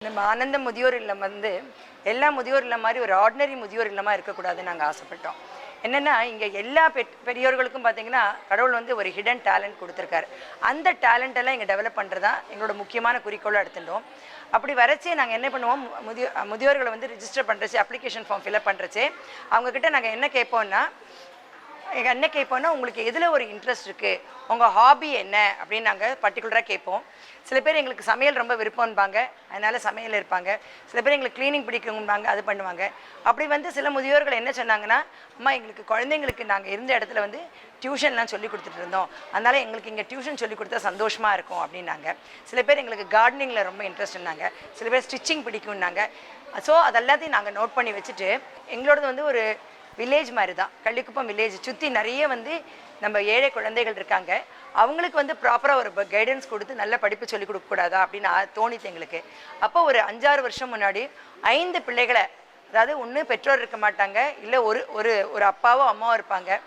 நம்ம ஆனந்த முதியோர் இல்லம் வந்து எல்லா முதியோர் இல்லம் மாதிரி ஒரு ஆர்டினரி முதியோர் இல்லமாக இருக்கக்கூடாதுன்னு நாங்கள் ஆசைப்பட்டோம். என்னென்னா இங்கே எல்லா பெரியோர்களுக்கும் பார்த்தீங்கன்னா கடவுள் வந்து ஒரு ஹிடன் டேலண்ட் கொடுத்துருக்காரு. அந்த டேலண்டெல்லாம் இங்கே டெவலப் பண்ணுறது தான் எங்களோட முக்கியமான குறிக்கோளாக எடுத்துட்டோம். அப்படி வரைச்சே நாங்கள் என்ன பண்ணுவோம், முதியோர்களை வந்து ரிஜிஸ்டர் பண்ணுறச்சு, அப்ளிகேஷன் ஃபார்ம் ஃபில்அப் பண்ணுறச்சு அவங்கக்கிட்ட நாங்கள் என்ன கேட்போம்னா, என்ன கேட்போம்னா உங்களுக்கு எதில் ஒரு இன்ட்ரெஸ்ட் இருக்குது, உங்கள் ஹாபி என்ன அப்படின்னு நாங்கள் பர்டிகுலராக கேட்போம். சில பேர் எங்களுக்கு சமையல் ரொம்ப விருப்பம்பாங்க, அதனால் சமையல் இருப்பாங்க. சில பேர் எங்களுக்கு க்ளீனிங் பிடிக்கும்பாங்க, அது பண்ணுவாங்க. அப்படி வந்து சில முதியோர்கள் என்ன சொன்னாங்கன்னா, அம்மா எங்களுக்கு குழந்தைங்களுக்கு நாங்கள் இருந்த இடத்துல வந்து டியூஷன்லாம் சொல்லி கொடுத்துட்டு இருந்தோம், அதனால் எங்களுக்கு இங்கே டியூஷன் சொல்லி கொடுத்தா சந்தோஷமாக இருக்கும் அப்படின்னாங்க. சில பேர் எங்களுக்கு கார்டனிங்கில் ரொம்ப இன்ட்ரெஸ்ட்னாங்க. சில பேர் ஸ்டிச்சிங் பிடிக்கும்னாங்க. ஸோ அதெல்லாத்தையும் நாங்கள் நோட் பண்ணி வச்சுட்டு, எங்களோடது வந்து ஒரு வில்லேஜ் மாதிரி தான், கள்ளிக்குப்பம் வில்லேஜ் சுற்றி நிறைய வந்து நம்ம ஏழை குழந்தைகள் இருக்காங்க. அவங்களுக்கு வந்து ப்ராப்பராக ஒரு கைடன்ஸ் கொடுத்து நல்ல படிப்பு சொல்லிக் கொடுக்கக்கூடாதா அப்படின்னு தோணித்து எங்களுக்கு. அப்போ ஒரு 5-6 வருஷம் முன்னாடி 5 பிள்ளைகளை, அதாவது ஒன்று பெற்றோர் இருக்க மாட்டாங்க, இல்லை ஒரு ஒரு ஒரு அப்பாவோ அம்மாவோ இருப்பாங்க,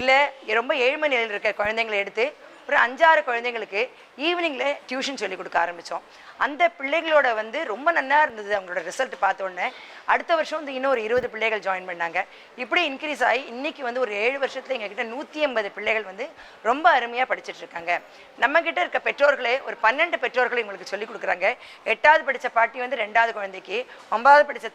இல்லை ரொம்ப ஏழ்மை நிலையில் இருக்க குழந்தைங்களை எடுத்து ஒரு 5-6 குழந்தைங்களுக்கு ஈவினிங்கில் டியூஷன் சொல்லி கொடுக்க ஆரம்பித்தோம். அந்த பிள்ளைகளோட வந்து ரொம்ப நல்லா இருந்தது. அவங்களோட ரிசல்ட் பார்த்தோன்னே அடுத்த வருஷம் வந்து இன்னும் ஒரு 20 பிள்ளைகள் ஜாயின் பண்ணாங்க. இப்படி இன்க்ரீஸ் ஆகி இன்றைக்கி வந்து ஒரு 7 வருஷத்தில் எங்ககிட்ட 180 பிள்ளைகள் வந்து ரொம்ப அருமையாக படிச்சுட்ருக்காங்க. நம்மக்கிட்ட இருக்க பெற்றோர்களே ஒரு 12 பெற்றோர்கள் இவங்களுக்கு சொல்லிக் கொடுக்குறாங்க. 8வது படித்த பாட்டி வந்து 2வது குழந்தைக்கு, 9வது படித்த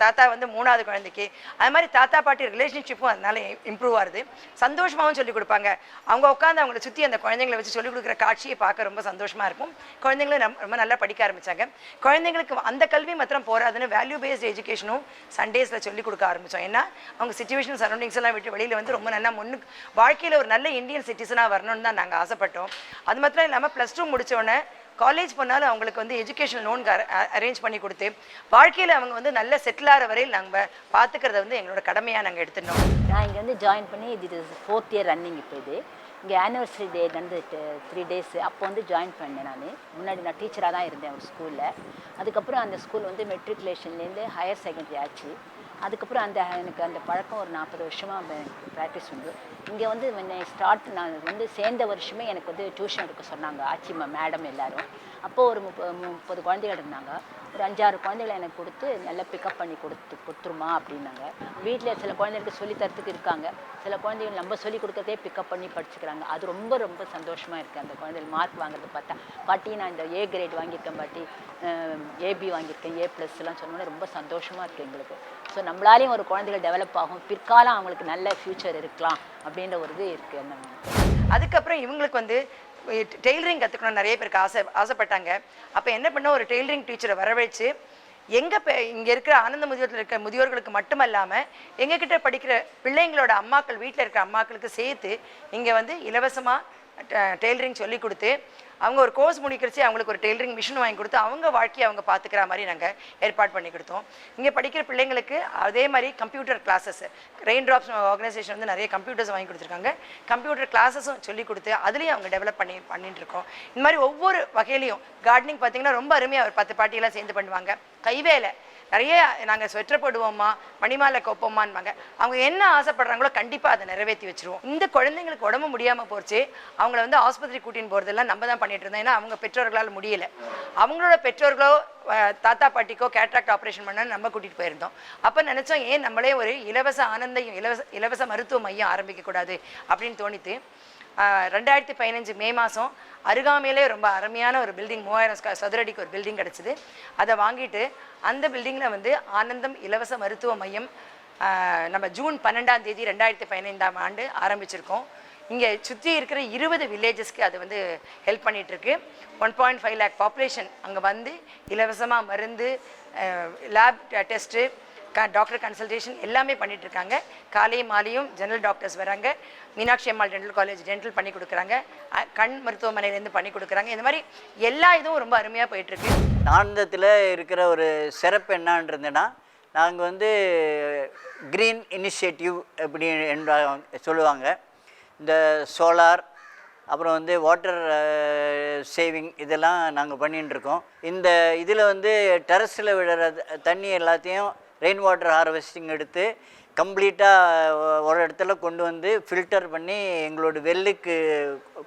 தாத்தா வந்து 3வது குழந்தைக்கு. அது மாதிரி தாத்தா பாட்டி ரிலேஷன்ஷிப்பும் அதனால இம்ப்ரூவ் ஆகுது. சந்தோஷமாகவும் சொல்லிக் கொடுப்பாங்க. அவங்க உட்காந்து அவங்களை சுற்றி அந்த குழந்தைங்களை வச்சு சொல்லிக் கொடுக்குற காட்சியை பார்க்க ரொம்ப சந்தோஷமாக இருக்கும். குழந்தைங்களும் ரொம்ப நல்லா படிக்க ஆரம்பித்தாங்க. குழந்தைங்களுக்கு அந்த கல்வி மாத்திரம் போராதுன்னு வேல்யூ பேஸ்ட் எஜுகேஷனும் சண்டேஸில் சொல்லிக் கொடுக்க ஆரம்பித்தோம். ஏன்னா அவங்க சிச்சுவேஷன் சரௌண்டிங்ஸ் எல்லாம் விட்டு வெளியில் வந்து ரொம்ப நல்லா வாழ்க்கையில் ஒரு நல்ல இந்தியன் சிட்டிசனாக வரணும்னு தான் நாங்கள் ஆசைப்பட்டோம். அது மாத்திரம் இல்லாமல் +2 முடித்தோடனே காலேஜ் பண்ணாலும் அவங்களுக்கு வந்து எஜுகேஷன் லோன் அரேஞ்ச் பண்ணி கொடுத்து வாழ்க்கையில் அவங்க வந்து நல்ல செட்டில் ஆகிற வரையில் நாங்கள் பார்த்துக்கிறத வந்து எங்களோட கடமையாக நாங்கள் எடுத்துட்டோம். நான் இங்கே வந்து ஜாயின் பண்ணி இது 4th இயர் ரன்னிங். இப்போ இது இங்கே ஆனிவர்சரி டே வந்து 3 days அப்போ வந்து ஜாயின் பண்ணேன். முன்னாடி நான் டீச்சராக தான் இருந்தேன் ஒரு ஸ்கூலில். அதுக்கப்புறம் அந்த ஸ்கூல் வந்து மெட்ரிகுலேஷன்லேருந்து ஹையர் செகண்டரி ஆச்சு. அதுக்கப்புறம் எனக்கு அந்த பழக்கம் ஒரு 40 வருஷமாக ப்ராக்டிஸ் உண்டு. இங்கே வந்து நான் வந்து சேர்ந்த வருஷமே எனக்கு வந்து டியூஷன் எடுக்க சொன்னாங்க ஆச்சி மேடம் எல்லோரும். அப்போது ஒரு 30 குழந்தைகள் இருந்தாங்க. ஒரு 5-6 குழந்தைகளை எனக்கு கொடுத்து நல்லா பிக்கப் பண்ணி கொடுத்துருமா அப்படின்னாங்க. வீட்டில் சில குழந்தைகளுக்கு சொல்லித்தரத்துக்கு இருக்காங்க, சில குழந்தைகள் நம்ம சொல்லிக் கொடுக்கறதே பிக்கப் பண்ணி படிச்சுக்கிறாங்க. அது ரொம்ப ரொம்ப சந்தோஷமாக இருக்குது. அந்த குழந்தைகள் மார்க் வாங்குறது பார்த்தா, பாட்டி நான் இந்த A கிரேட் வாங்கியிருக்கேன், பாட்டி AB வாங்கியிருக்கேன், A+எல்லாம் சொன்னோன்னே ரொம்ப சந்தோஷமாக இருக்குது எங்களுக்கு. ஸோ நம்மளாலேயும் ஒரு குழந்தைகள் டெவலப் ஆகும், பிற்காலம் அவங்களுக்கு நல்ல ஃப்யூச்சர் இருக்கலாம் அப்படின்ற ஒரு இது இருக்குது. அந்த அதுக்கப்புறம் இவங்களுக்கு வந்து டெய்லரிங் கற்றுக்கணும் நிறைய பேருக்கு ஆசைப்பட்டாங்க. அப்போ என்ன பண்ணோம், ஒரு டெய்லரிங் டீச்சரை வரவழைச்சு இங்கே இருக்கிற ஆனந்த முதியோரத்தில் இருக்கிற முதியோர்களுக்கு மட்டுமல்லாமல் எங்ககிட்ட படிக்கிற பிள்ளைங்களோட அம்மாக்கள், வீட்டில் இருக்கிற அம்மாக்களுக்கு சேர்த்து இங்கே வந்து இலவசமாக டெய்லரிங் சொல்லி கொடுத்து அவங்க ஒரு கோர்ஸ் முடிக்கிறச்சு அவங்களுக்கு ஒரு டெய்லரிங் மிஷின் வாங்கி கொடுத்து அவங்க வாழ்க்கையை அவங்க பார்த்துக்கிற மாதிரி நாங்கள் ஏற்பாடு பண்ணி கொடுத்தோம். இங்கே படிக்கிற பிள்ளைங்களுக்கு அதே மாதிரி computer classes, rain drops organisation வந்து நிறைய கம்ப்யூட்டர்ஸ் வாங்கி கொடுத்துருக்காங்க. கம்ப்யூட்டர் கிளாஸஸும் சொல்லி கொடுத்து அதுலேயும் அவங்க டெவலப் பண்ணிட்டு இருக்கோம். இந்த மாதிரி ஒவ்வொரு வகையிலையும் கார்டனிங் பார்த்தீங்கன்னா ரொம்ப அருமையாக ஒரு 10 பாட்டியெல்லாம் சேர்ந்து பண்ணுவாங்க. கைவேலை நிறைய நாங்கள் ஸ்வெட்டர் போடுவோம்மா, மணிமாலை கோப்போம்மான்பாங்க. அவங்க என்ன ஆசைப்படுறாங்களோ கண்டிப்பாக அதை நிறைவேற்றி வச்சுருவோம். இந்த குழந்தைங்களுக்கு உடம்பு முடியாமல் போச்சு, அவங்கள வந்து ஆஸ்பத்திரி கூட்டின்னு போகிறதெல்லாம் நம்ம தான் பண்ணிட்டு இருந்தோம். ஏன்னா அவங்க பெற்றோர்களால் முடியலை. அவங்களோட பெற்றோர்களோ தாத்தா பாட்டிக்கோ கேட்ராக்ட் ஆப்ரேஷன் பண்ணால் நம்ம கூட்டிகிட்டு போயிருந்தோம். அப்போ நினச்சோம், ஏன் நம்மளே ஒரு இலவச இலவச மருத்துவ மையம் ஆரம்பிக்கக்கூடாது அப்படின்னு தோணித்து 2015 மே மாதம் அருகாமையிலே ரொம்ப அருமையான ஒரு பில்டிங், 3000 சதுரடிக்கு ஒரு பில்டிங் கிடச்சிது. அதை வாங்கிட்டு அந்த பில்டிங்கில் வந்து ஆனந்தம் இலவச மருத்துவ மையம் நம்ம ஜூன் 12ஆம் தேதி 2015ஆம் ஆண்டு ஆரம்பிச்சிருக்கோம். இங்கே சுற்றி இருக்கிற 20 வில்லேஜஸ்க்கு அது வந்து ஹெல்ப் பண்ணிகிட்ருக்கு. 1.5 lakh பாப்புலேஷன் அங்கே வந்து இலவசமாக மருந்து, லேப் டெஸ்ட்டு, டாக்டர் கன்சல்டேஷன் எல்லாமே பண்ணிகிட்ருக்காங்க. காலையும் மாலையும் ஜெனரல் டாக்டர்ஸ் வராங்க. மீனாட்சி அம்மாள் டென்டல் காலேஜ் டென்டல் பண்ணி கொடுக்குறாங்க, கண் மருத்துவமனையிலேருந்து பண்ணி கொடுக்குறாங்க. இந்த மாதிரி எல்லா இதுவும் ரொம்ப அருமையாக போயிட்டுருக்கு. ஆனந்தத்தில் இருக்கிற ஒரு சிறப்பு என்னான்றதுன்னா, நாங்கள் வந்து க்ரீன் இனிஷியேட்டிவ் அப்படி சொல்லுவாங்க. இந்த சோலார், அப்புறம் வந்து வாட்டர் சேவிங் இதெல்லாம் நாங்கள் பண்ணிட்டுருக்கோம். இந்த இதில் வந்து டெரஸில் விடுற தண்ணி எல்லாத்தையும் ரெயின் வாட்டர் ஹார்வெஸ்டிங் எடுத்து கம்ப்ளீட்டாக ஒரு இடத்துல கொண்டு வந்து ஃபில்டர் பண்ணி எங்களோட வெல்லுக்கு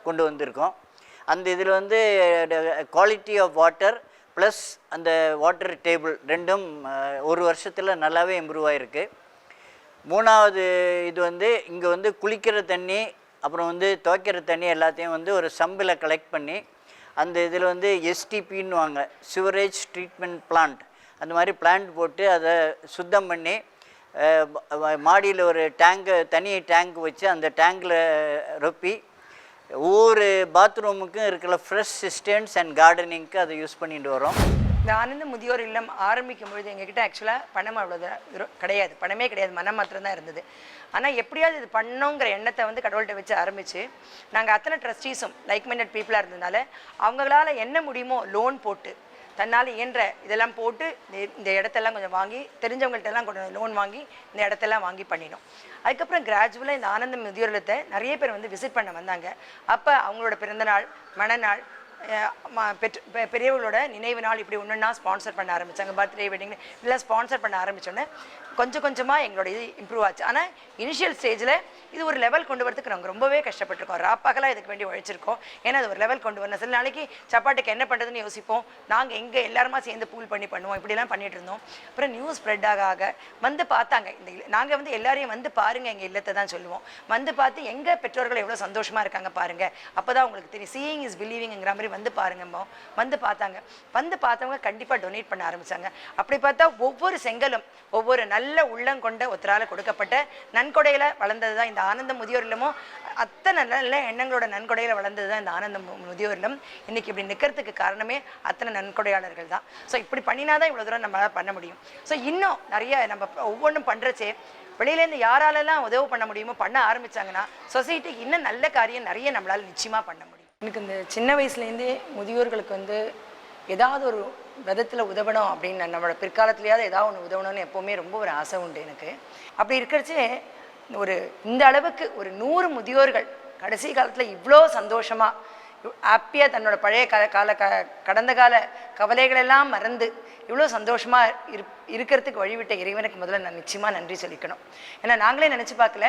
கொண்டு வந்திருக்கோம். அந்த இதில் வந்து குவாலிட்டி ஆஃப் வாட்டர் ப்ளஸ் அந்த வாட்டர் டேபிள் ரெண்டும் ஒரு வருஷத்தில் நல்லாவே இம்ப்ரூவ் ஆகிருக்கு. மூணாவது இது வந்து இங்கே வந்து குளிக்கிற தண்ணி அப்புறம் வந்து துவைக்கிற தண்ணி எல்லாத்தையும் வந்து ஒரு சம்பில் கலெக்ட் பண்ணி அந்த இதில் வந்து எஸ்டிபின்னுவாங்க, சிவரேஜ் ட்ரீட்மெண்ட் பிளான்ட், அந்த மாதிரி பிளான்ட் போட்டு அதை சுத்தம் பண்ணி மாடியில் ஒரு தனி டேங்க் வச்சு அந்த டேங்கில் ரொப்பி ஒவ்வொரு பாத்ரூமுக்கும் இருக்கிற ஃப்ரெஷ் சிஸ்டன்ஸ் அண்ட் கார்டனிங்க்கு அதை யூஸ் பண்ணிட்டு வரோம். இந்த ஆனந்த முதியோர் இல்லம் ஆரம்பிக்கும் பொழுது எங்ககிட்ட ஆக்சுவலாக பணம் அவ்வளோதான் கிடையாது, பணமே கிடையாது, மனம் மாத்திரம் தான் இருந்தது. ஆனால் எப்படியாவது இது பண்ணோங்கிற எண்ணத்தை வந்து கடவுள்கிட்ட வச்சு ஆரம்பித்து நாங்கள் அத்தனை ட்ரஸ்டீஸும் லைக் மைண்டட் பீப்புளாக இருந்ததுனால அவங்களால என்ன முடியுமோ லோன் போட்டு தன்னால் இயன்ற இதெல்லாம் போட்டு இந்த இடத்தெல்லாம் கொஞ்சம் வாங்கி தெரிஞ்சவங்கள்ட்டெல்லாம் கொஞ்சம் லோன் வாங்கி இந்த இடத்தெல்லாம் வாங்கி பண்ணினோம். அதுக்கப்புறம் கிராஜுவலாக இந்த ஆனந்த முதியோர் இல்லத்தை நிறைய பேர் வந்து விசிட் பண்ண வந்தாங்க. அப்போ அவங்களோட பிறந்தநாள், மணநாள், பெரியவர்களோட நினைவு நாள் இப்படி ஒன்றுன்னா ஸ்பான்சர் பண்ண ஆரம்பித்தாங்க. பர்த்டே, வெட்டிங் இதெல்லாம் ஸ்பான்சர் பண்ண ஆரம்பித்தோன்னே கொஞ்சம் கொஞ்சமாக எங்களோட இது இம்ப்ரூவ் ஆச்சு. ஆனால் இனிஷியல் ஸ்டேஜில் இது ஒரு லெவல் கொண்டு வரதுக்கு நாங்கள் ரொம்பவே கஷ்டப்பட்டிருக்கோம். ராப்பகலாக இதுக்கு வேண்டி உழைச்சிருக்கோம். ஏன்னா அது ஒரு லெவல் கொண்டு வரணும். சில நாளைக்கு சப்பாட்டுக்கு என்ன பண்ணுறதுன்னு யோசிப்போம். நாங்கள் எங்கே எல்லாருமா சேர்ந்து பூல் பண்ணி பண்ணுவோம், இப்படிலாம் பண்ணிட்டு இருந்தோம். அப்புறம் நியூஸ் ஸ்ப்ரெட் ஆக வந்து பார்த்தாங்க. நாங்கள் வந்து எல்லாரையும் வந்து பாருங்கள் எங்கள் இல்லத்தை தான் சொல்லுவோம். வந்து பார்த்து எங்கள் பெற்றோர்கள் எவ்வளோ சந்தோஷமாக இருக்காங்க பாருங்கள், அப்போ தான் உங்களுக்கு தெரியும். சீயிங் இஸ் பிலீவிங்கிற மாதிரி வந்து பாருங்கம்மோ. வந்து பார்த்தாங்க. வந்து பார்த்தவங்க கண்டிப்பாக டொனேட் பண்ண ஆரம்பித்தாங்க. அப்படி பார்த்தா ஒவ்வொரு செங்கலும் ஒவ்வொரு நல்ல உள்ளம் கொண்ட ஒருத்தரால் கொடுக்கப்பட்ட நன்கொடையில் வளர்ந்தது தான் இந்த ஆனந்த முதியோர் இல்லமும். அத்தனை நல்ல எண்ணங்களோட நன்கொடையில் வளர்ந்தது தான் இந்த ஆனந்த முதியோர் இல்லம். இன்றைக்கி இப்படி நிற்கிறதுக்கு காரணமே அத்தனை நன்கொடையாளர்கள் தான். ஸோ இப்படி பண்ணினா தான் இவ்வளோ தூரம் நம்மளால் பண்ண முடியும். ஸோ இன்னும் நிறைய நம்ம ஒவ்வொன்றும் பண்ணுறச்சே வெளியிலேருந்து யாராலெல்லாம் உதவி பண்ண முடியுமோ பண்ண ஆரம்பித்தாங்கன்னா சொசைட்டிக்கு இன்னும் நல்ல காரியம் நிறைய நம்மளால் நிச்சயமாக பண்ண முடியும். எனக்கு இந்த சின்ன வயசுலேருந்தே முதியோர்களுக்கு வந்து ஏதாவது ஒரு விதத்தில் உதவணும் அப்படின்னு நம்மளோட பிற்காலத்துலையாவது ஏதாவது ஒன்று உதவணும்னு எப்போவுமே ரொம்ப ஒரு ஆசை உண்டு எனக்கு. அப்படி இருக்கிறச்சே இந்த அளவுக்கு ஒரு 100 முதியோர்கள் கடைசி காலத்தில் இவ்வளோ சந்தோஷமாக ஹாப்பியாக தன்னோட பழைய கடந்த கால கவலைகளெல்லாம் மறந்து இவ்வளோ சந்தோஷமாக இருக்கிறதுக்கு வழிவிட்ட இறைவனுக்கு முதல்ல நான் நிச்சயமாக நன்றி சொல்லிக்கணும். ஏன்னா நாங்களே நினச்சி பார்க்கல,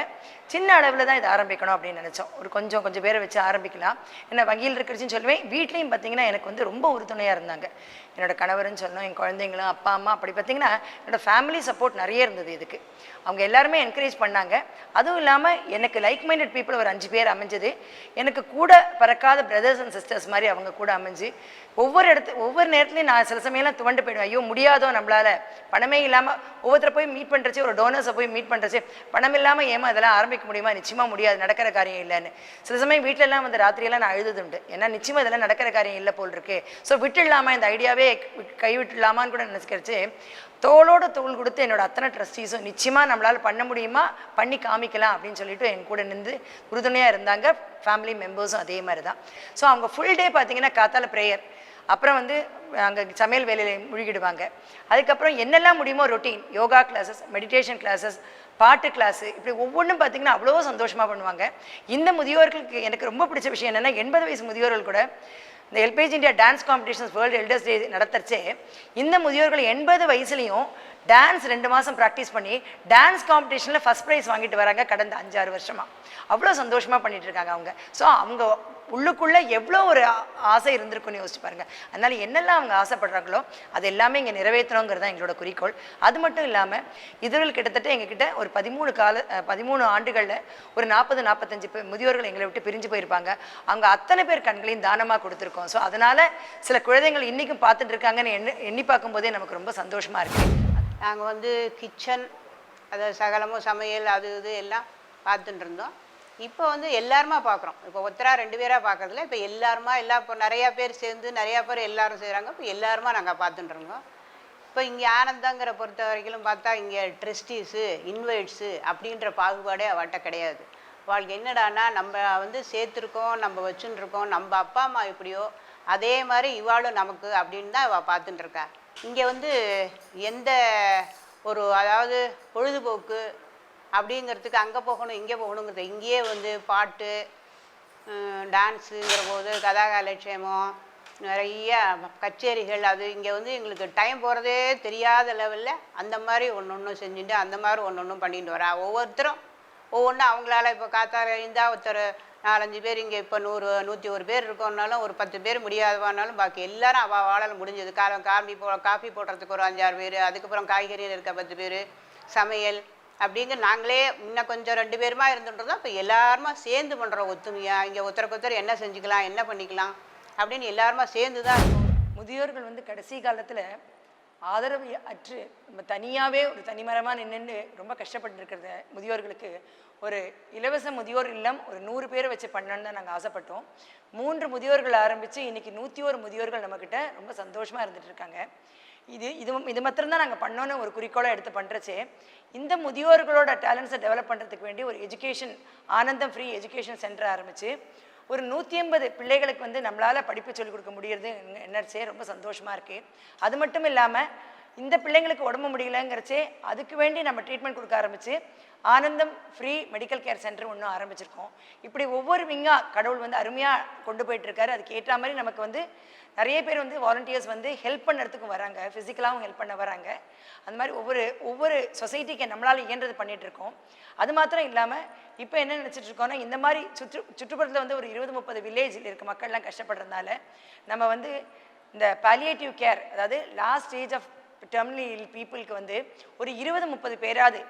சின்ன அளவில் தான் இதை ஆரம்பிக்கணும் அப்படின்னு நினச்சோம். ஒரு கொஞ்சம் பேரை வச்சு ஆரம்பிக்கலாம். ஏன்னா வங்கியில் இருக்கிறச்சுன்னு சொல்லுவேன். வீட்லேயும் பார்த்தீங்கன்னா எனக்கு வந்து ரொம்ப உறுதுணையாக இருந்தாங்க. என்னோட கணவர்னு சொல்லணும், என் குழந்தைங்களும், அப்பா அம்மா, அப்படி பார்த்தீங்கன்னா என்னோட ஃபேமிலி சப்போர்ட் நிறைய இருந்தது இதுக்கு. அவங்க எல்லாருமே என்கரேஜ் பண்ணாங்க. அதுவும் இல்லாமல் எனக்கு லைக் மைண்டட் பீப்புள் ஒரு 5 பேர் அமைஞ்சது. எனக்கு கூட பறக்காத பிரதர்ஸ் அண்ட் சிஸ்டர்ஸ் மாதிரி அவங்க கூட அமைஞ்சு ஒவ்வொரு நேரத்துலையும் நான் சில சமயம்லாம் துவண்டு போயிடுவேன். ஐயோ முடியாதோ நம்மளால, பணமே இல்லாமல் ஒவ்வொருத்தரை போய் மீட் பண்ணுறச்சே, ஒரு டோனர்ஸை போய் மீட் பண்ணுறச்சே பணம் இல்லாமல் ஏமா இதெல்லாம் ஆரம்பிக்க முடியுமா? நிச்சயமாக முடியாது, நடக்கிற காரியம் இல்லைன்னு. சில சமயம் வீட்டிலலாம் வந்து ராத்திரியெல்லாம் நான் அழுதுண்டு. ஏன்னா நிச்சயமாக இதெல்லாம் நடக்கிற காரியம் இல்லை போல் இருக்கு. ஸோ விட்டுடலாமா, இந்த ஐடியாவே கைவிட்டுடலாமான்னு கூட நினச்சிக்கிறச்சு தோளோட தோள் கொடுத்து என்னோட அத்தனை ட்ரஸ்டீஸும் நிச்சயமாக நம்மளால் பண்ண முடியுமா, பண்ணி காமிக்கலாம் அப்படின்னு சொல்லிட்டு என் கூட நின்று உறுதுணையாக இருந்தாங்க. ஃபேமிலி மெம்பர்ஸும் அதே மாதிரி தான். ஸோ அவங்க ஃபுல் டே பார்த்தீங்கன்னா காத்தால ப்ரேயர், அப்புறம் வந்து அங்கே சமையல் வேலையில் முழுகிடுவாங்க. அதுக்கப்புறம் என்னெல்லாம் முடியுமோ routine yoga classes, meditation classes, பாட்டு கிளாஸு, இப்படி ஒவ்வொன்றும் பார்த்திங்கன்னா அவ்வளோ சந்தோஷமாக பண்ணுவாங்க. இந்த முதியோர்களுக்கு எனக்கு ரொம்ப பிடிச்ச விஷயம் என்னென்னா 80 வயசு முதியோர்கள் கூட இந்த HelpAge India dance competitions world elders day நடத்துறச்சே இந்த முதியோர்கள் 80 வயசுலையும் டான்ஸ் 2 மாதம் ப்ராக்டிஸ் பண்ணி டான்ஸ் காம்படிஷனில் ஃபஸ்ட் ப்ரைஸ் வாங்கிட்டு வராங்க கடந்த 5-6 வருஷமாக. அவ்வளோ சந்தோஷமாக பண்ணிட்டு இருக்காங்க அவங்க. ஸோ அவங்க உள்ளுக்குள்ளே எவ்வளோ ஒரு ஆசை இருந்திருக்குன்னு யோசிச்சு பாருங்கள். அதனால் என்னெல்லாம் அவங்க ஆசைப்படுறாங்களோ அது எல்லாமே இங்கே நிறைவேற்றணுங்கிறது தான் எங்களோட குறிக்கோள். அது மட்டும் இல்லாமல் இதுகள் கிட்டத்தட்ட எங்ககிட்ட ஒரு 13 ஆண்டுகளில் ஒரு 40-45 முதியோர்கள் எங்களை விட்டு பிரிஞ்சு போயிருப்பாங்க. அவங்க அத்தனை பேர் கண்களையும் தானமாக கொடுத்துருக்கோம். ஸோ அதனால் சில குழந்தைகள் இன்றைக்கும் பார்த்துட்டு இருக்காங்கன்னு எண்ணி பார்க்கும்போதே நமக்கு ரொம்ப சந்தோஷமாக இருக்குது. நாங்கள் வந்து கிச்சன், அதாவது சகலமும் சமையல் அது இது எல்லாம் பார்த்துட்டு இருந்தோம். இப்போ வந்து எல்லாருமா பார்க்குறோம். இப்போ ஒருத்தரா 2 பேராக பார்க்கறதில்ல, இப்போ எல்லாருமா இப்போ நிறையா பேர் சேர்ந்து நிறையா பேர் எல்லாரும் செய்கிறாங்க. இப்போ எல்லாருமா நாங்கள் பார்த்துட்டு இருக்கோம். இப்போ இங்கே ஆனந்தாங்கிற பொறுத்த வரைக்கும் பார்த்தா இங்கே ட்ரஸ்டீஸு, இன்வைட்ஸு அப்படின்ற பாகுபாடே அவட்ட கிடையாது. அவளுக்கு என்னடானா நம்ம வந்து சேர்த்துருக்கோம், நம்ம வச்சுட்டுருக்கோம், நம்ம அப்பா அம்மா எப்படியோ அதே மாதிரி இவாளும் நமக்கு அப்படின்னு தான் இவள் பார்த்துட்டு இருக்கா. இங்கே வந்து எந்த ஒரு அதாவது பொழுதுபோக்கு அப்படிங்கிறதுக்கு அங்கே போகணும் இங்கே போகணுங்கிறது, இங்கேயே வந்து பாட்டு டான்ஸுங்கிற போது கதாகாலட்சியமம் நிறைய கச்சேரிகள், அது இங்கே வந்து எங்களுக்கு டைம் போகிறதே தெரியாத லெவலில் அந்த மாதிரி ஒன்று செஞ்சுட்டு அந்த மாதிரி ஒன்று பண்ணிட்டு வரா. ஒவ்வொருத்தரும் ஒவ்வொன்றும் அவங்களால இப்போ காத்தால இருந்தால் ஒருத்தர் 4-5 பேர் இங்கே இப்போ 101 பேர் இருக்கோம்னாலும் ஒரு 10 பேர் முடியாதவானாலும் பாக்கி எல்லாரும் அவளால் முடிஞ்சது. காஃபி போடுறதுக்கு ஒரு 5-6 பேர், அதுக்கப்புறம் காய்கறியில் இருக்க 10 பேர், சமையல் அப்படிங்கிற நாங்களே இன்னும் கொஞ்சம் 2 பேருமா இருந்துன்றதோ இப்போ எல்லாருமா சேர்ந்து பண்ணுறோம் ஒத்துமையாக. இங்கே ஒருத்தருக்கு என்ன செஞ்சுக்கலாம், என்ன பண்ணிக்கலாம் அப்படின்னு எல்லாருமா சேர்ந்து தான் இருக்கும். முதியோர்கள் வந்து கடைசி காலத்தில் ஆதரவு அற்று நம்ம தனியாகவே ஒரு தனிமரமாக நின்று ரொம்ப கஷ்டப்பட்டு இருக்கிறத முதியோர்களுக்கு ஒரு இலவச முதியோர் இல்லம் ஒரு 100 பேரை வச்சு பண்ணணுன்னு தான் நாங்கள் ஆசைப்பட்டோம். 3 முதியோர்கள் ஆரம்பித்து இன்றைக்கி 101 முதியோர்கள் நம்மக்கிட்ட ரொம்ப சந்தோஷமாக இருந்துகிட்டு இருக்காங்க. இது மாத்திரம்தான் நாங்கள் பண்ணோன்னு ஒரு குறிக்கோளாக எடுத்து பண்ணுறச்சே, இந்த முதியோர்களோட டேலண்ட்ஸை டெவலப் பண்ணுறதுக்கு வேண்டி ஒரு எஜுகேஷன் ஆனந்தம் ஃப்ரீ எஜுகேஷன் சென்டர் ஆரம்பித்து ஒரு 150 பிள்ளைகளுக்கு வந்து நம்மளால் படிப்பு சொல்லிக் கொடுக்க முடியறது என்னச்சே ரொம்ப சந்தோஷமாக இருக்குது. அது மட்டும் இல்லாமல் இந்த பிள்ளைங்களுக்கு உடம்பு முடியலைங்கிறச்சே அதுக்கு வேண்டி நம்ம ட்ரீட்மெண்ட் கொடுக்க ஆரம்பித்து ஆனந்தம் ஃப்ரீ மெடிக்கல் கேர் சென்டர் ஒன்று ஆரம்பிச்சிருக்கோம். இப்படி ஒவ்வொரு விங்காக கடவுள் வந்து அருமையாக கொண்டு போயிட்டுருக்காரு. அதுக்கு ஏற்ற மாதிரி நமக்கு வந்து நிறைய பேர் வந்து வாலண்டியர்ஸ் வந்து ஹெல்ப் பண்ணுறதுக்கும் வராங்க, ஃபிசிக்கலாகவும் ஹெல்ப் பண்ண வராங்க. அந்த மாதிரி ஒவ்வொரு சொசைட்டிக்கு நம்மளால் இயன்றது பண்ணிகிட்ருக்கோம். அது மாத்திரம் இல்லாமல் இப்போ என்ன நினச்சிட்ருக்கோன்னா, இந்த மாதிரி சுற்றுப்புறத்தில் வந்து ஒரு 20-30 வில்லேஜில் இருக்க மக்கள்லாம் கஷ்டப்படுறதுனால நம்ம வந்து இந்த பாலியேட்டிவ் கேர், அதாவது லாஸ்ட் ஸ்டேஜ் ஆஃப் டெர்மினலி இல் பீப்புளுக்கு வந்து ஒரு 20-30 பேராது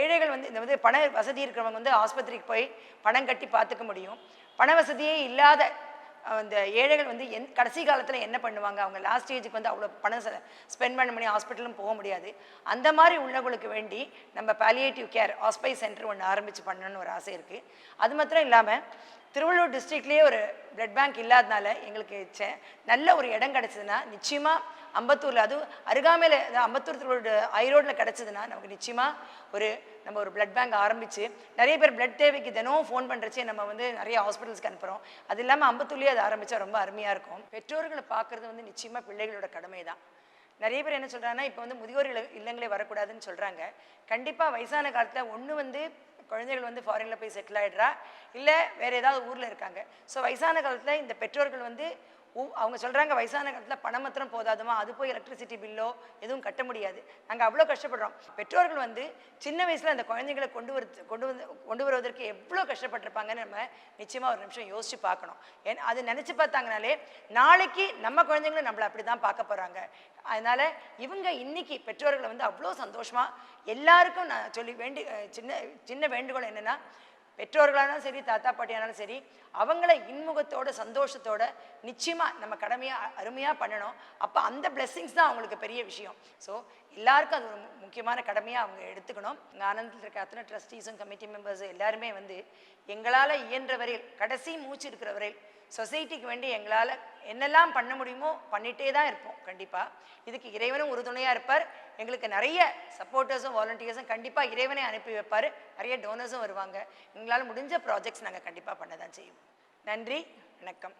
ஏழைகள் வந்து இந்த வந்து பண வசதி இருக்கிறவங்க வந்து ஆஸ்பத்திரிக்கு போய் பணம் கட்டி பார்த்துக்க முடியும். பண வசதியே இல்லாத அந்த ஏழைகள் வந்து கடைசி காலத்தில் என்ன பண்ணுவாங்க, அவங்க லாஸ்ட் ஸ்டேஜுக்கு வந்து அவ்வளோ பணம் ஸ்பெண்ட் பண்ணி ஹாஸ்பிட்டலும் போக முடியாது. அந்த மாதிரி உள்ளவங்களுக்கு வேண்டி நம்ம பாலியேட்டிவ் கேர் ஹாஸ்பைஸ் சென்டர் ஒன்று ஆரம்பித்து பண்ணணும்னு ஒரு ஆசை இருக்குது. அது மாத்திரம் இல்லாமல் திருவள்ளூர் டிஸ்ட்ரிக்ட்லேயே ஒரு பிளட் பேங்க் இல்லாதனால எங்களுக்கு நல்ல ஒரு இடம் கிடச்சிதுன்னா நிச்சயமாக அம்பத்தூரில், அதுவும் அருகாமையில் அம்பத்தூர் திருவள்ளூர் ஐரோடில் கிடச்சிதுன்னா நமக்கு நிச்சயமாக நம்ம ஒரு பிளட் பேங்க் ஆரம்பித்து நிறைய பேர் பிளட் தேவைக்கு தினம் ஃபோன் பண்ணுறச்சே நம்ம வந்து நிறைய ஹாஸ்பிட்டல்ஸ்க்கு அனுப்புகிறோம். அது இல்லாமல் அம்பத்தூர்லேயே அதை ஆரம்பித்தா ரொம்ப அருமையாக இருக்கும். பெற்றோர்களை பார்க்குறது வந்து நிச்சயமாக பிள்ளைகளோட கடமை தான். நிறைய பேர் என்ன சொல்கிறாங்கன்னா, இப்போ வந்து முதியோர் இல்லங்களே வரக்கூடாதுன்னு சொல்கிறாங்க. கண்டிப்பாக வயசான காலத்தில் ஒன்று வந்து குழந்தைகள் வந்து ஃபாரினில் போய் செட்டில் ஆகிடுறா, இல்லை வேறு ஏதாவது ஊரில் இருக்காங்க. ஸோ வயசான காலத்தில் இந்த பெற்றோர்கள் வந்து அவங்க சொல்கிறாங்க வயசான காலத்தில் பணம் மாத்திரம் போதாதுமா, அது போய் எலக்ட்ரிசிட்டி பில்லோ எதுவும் கட்ட முடியாது, நாங்கள் அவ்வளோ கஷ்டப்படுறோம். பெற்றோர்கள் வந்து சின்ன வயசில் அந்த குழந்தைங்களை கொண்டு வருவதற்கு எவ்வளோ கஷ்டப்பட்டிருப்பாங்கன்னு நம்ம நிச்சயமாக ஒரு நிமிஷம் யோசித்து பார்க்கணும். அது நினச்சி பார்த்தாங்கனாலே நாளைக்கு நம்ம குழந்தைங்களும் நம்மளை அப்படி தான் பார்க்க போகிறாங்க. அதனால் இவங்க இன்னைக்கு பெற்றோர்களை வந்து அவ்வளோ சந்தோஷமாக எல்லாருக்கும் நான் சொல்லி சின்ன வேண்டுகோள் என்னென்னா, பெற்றோர்களானாலும் சரி, தாத்தா பாட்டியானாலும் சரி, அவங்கள இன்முகத்தோட சந்தோஷத்தோட நிச்சயமாக நம்ம கடமையாக அருமையாக பண்ணணும். அப்போ அந்த பிளெஸ்ஸிங்ஸ் தான் அவங்களுக்கு பெரிய விஷயம். ஸோ எல்லாருக்கும் அது ஒரு முக்கியமான கடமையாக அவங்க எடுத்துக்கணும். இங்கே ஆனந்தத்தில் இருக்க அத்தனை ட்ரஸ்டீஸும் கமிட்டி மெம்பர்ஸும் எல்லாருமே வந்து எங்களால் இயன்ற வரையில் கடைசி மூச்சு இருக்கிற வரையில் சொசைட்டிக்கு வேண்டி எங்களால் என்னெல்லாம் பண்ண முடியுமோ பண்ணிகிட்டே தான் இருப்போம். கண்டிப்பாக இதுக்கு இறைவனும் உறுதுணையாக இருப்பார். எங்களுக்கு நிறைய சப்போர்ட்டர்ஸும் வாலண்டியர்ஸும் கண்டிப்பாக இறைவனை அனுப்பி வைப்பார். நிறைய டோனர்ஸும் வருவாங்க. எங்களால் முடிஞ்ச ப்ராஜெக்ட்ஸ் நாங்கள் கண்டிப்பாக பண்ண தான் செய்வோம். நன்றி, வணக்கம்.